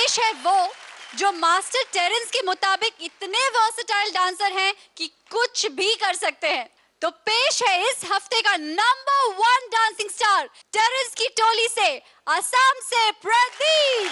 पेश है वो जो मास्टर टेरेंस के मुताबिक इतने वर्सेटाइल डांसर हैं कि कुछ भी कर सकते हैं। तो पेश है इस हफ्ते का नंबर 1 डांसिंग स्टार टेरेंस की टोली से, असम से प्रदीप।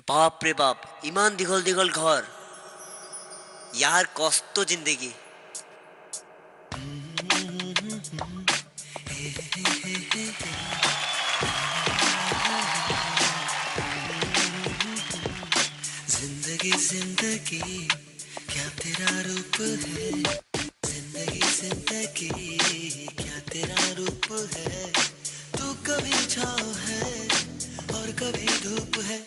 বাপ রে বাপ, ইমান দীঘল দীঘল ঘর, ইয়ার কষ্ট জিন্দেগি। जिंदगी जिंदगी क्या तेरा रूप है, जिंदगी जिंदगी क्या तेरा रूप है, तू कभी छाँव है और कभी धूप है,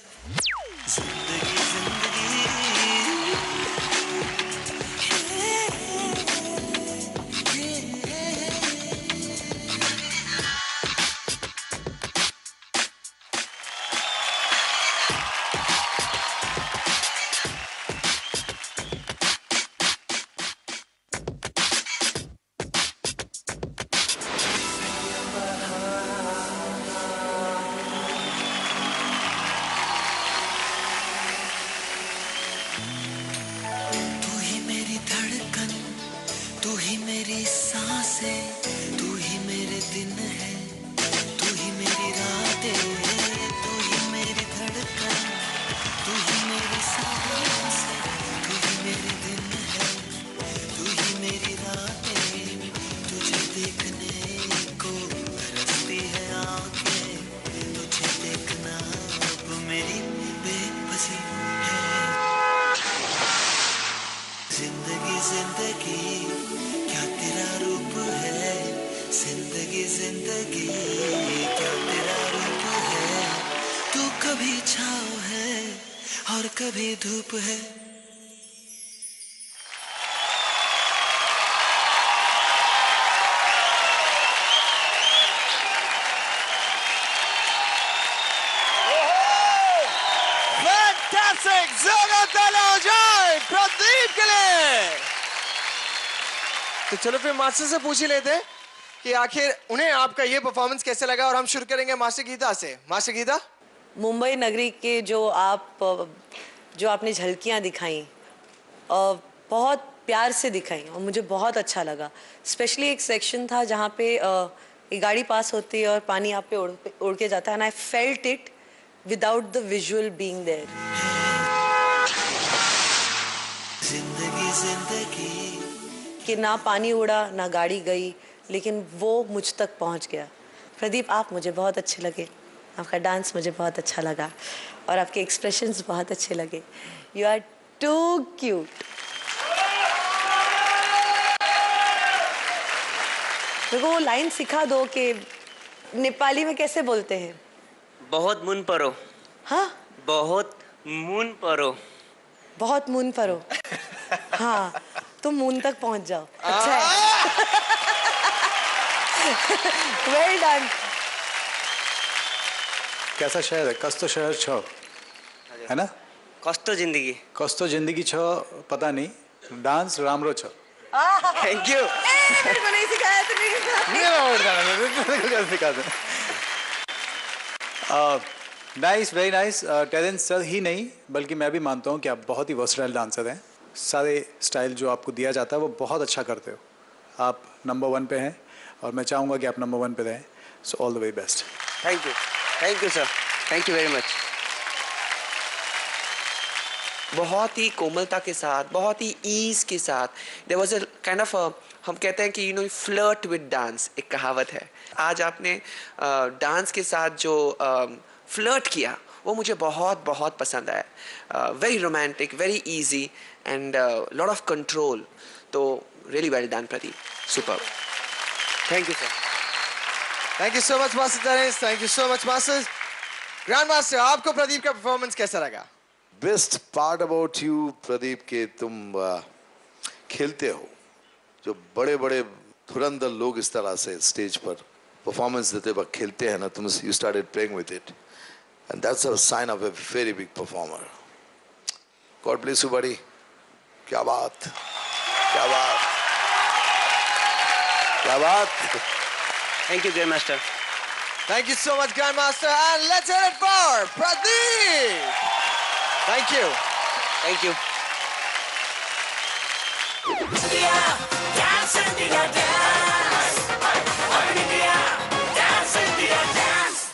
जिंदगी जिंदगी। तू ही मेरी सांसें, तू ही मेरे दिन है, तू ही मेरी रातें, तू ही मेरी धड़कन, तू ही मेरी सांसें, तू ही मेरे दिन है, तू ही मेरी रातें, तुझे देखने को तरसती है आंखें, तुझे देखना अब मेरी बेबसी है। जिंदगी जिंदगी क्या तेरा रूप है, जिंदगी जिंदगी क्या तेरा रूप है, तू कभी छाँव है और कभी धूप है। फैंटास्टिक! जोरदार तालियां हो जाए प्रदीप के लिए। तो चलो फिर मास्टर से पूछ ही लेते हैं कि आखिर उन्हें आपका ये परफॉर्मेंस कैसे लगा, और हम शुरू करेंगे मास्टर गीता से। मास्टर गीता, मुंबई नगरी के जो आपने झलकियां दिखाई, बहुत प्यार से दिखाई और मुझे बहुत अच्छा लगा। स्पेशली एक सेक्शन था जहाँ पे एक गाड़ी पास होती है और पानी आप पे उड़ के जाता है, and I felt it without the visual being there. जिंदगी जिंदगी कि ना पानी उड़ा ना गाड़ी गई, लेकिन वो मुझ तक पहुंच गया। प्रदीप, आप मुझे बहुत अच्छे लगे, आपका डांस मुझे बहुत अच्छा लगा और आपके एक्सप्रेशंस बहुत अच्छे लगे। You are too cute. मेरे को वो लाइन सिखा दो कि नेपाली में कैसे बोलते हैं। बहुत मुन परो। हाँ, बहुत मुन परो। बहुत मून परो। हाँ, तुम मून तक पहुंच जाओ। अच्छा है। Well done. कैसा शहर है? कस्तो शहर छ, है ना? कस्तो जिंदगी। कस्तो जिंदगी छ पता नहीं, डांस राम्रो छ। Thank you. मेरे को नहीं सिखाया, तो नहीं सिखा दे। Nice, very nice. Terence sir ही नहीं बल्कि मैं भी मानता हूँ कि आप बहुत ही वर्सटाइल डांसर हैं। सारे स्टाइल जो आपको दिया जाता है वो बहुत अच्छा करते हो। आप नंबर 1 पे हैं और मैं चाहूँगा कि आप नंबर 1 पे रहें। So all the very best. Thank you sir, thank you very much. बहुत ही कोमलता के साथ, बहुत ही ईज के साथ, there was a kind of हम कहते हैं कि फ्लर्ट विद डांस, एक कहावत है। आज आपने डांस के साथ जो फ्लर्ट किया वो मुझे बहुत बहुत पसंद आया। Very romantic, very easy and lot of control. तो really well done Pradeep, super. Thank you sir. Thank you so much master Terence, thank you so much masters. Grand master, आपको प्रदीप का परफॉर्मेंस कैसा लगा? Best part about you Pradeep के तुम खेलते हो, जो बड़े बड़े धुरंधर लोग इस तरह से स्टेज पर परफॉर्मेंस देते वक्त खेलते हैं ना, तुम you started playing with it and that's a sign of a very big performer. God bless you buddy. क्या बात, क्या बात, क्या बात. Thank you, Grandmaster. Thank you so much, Grandmaster. And let's hear it for Pradeep. Thank you. Thank you. Dance, dance.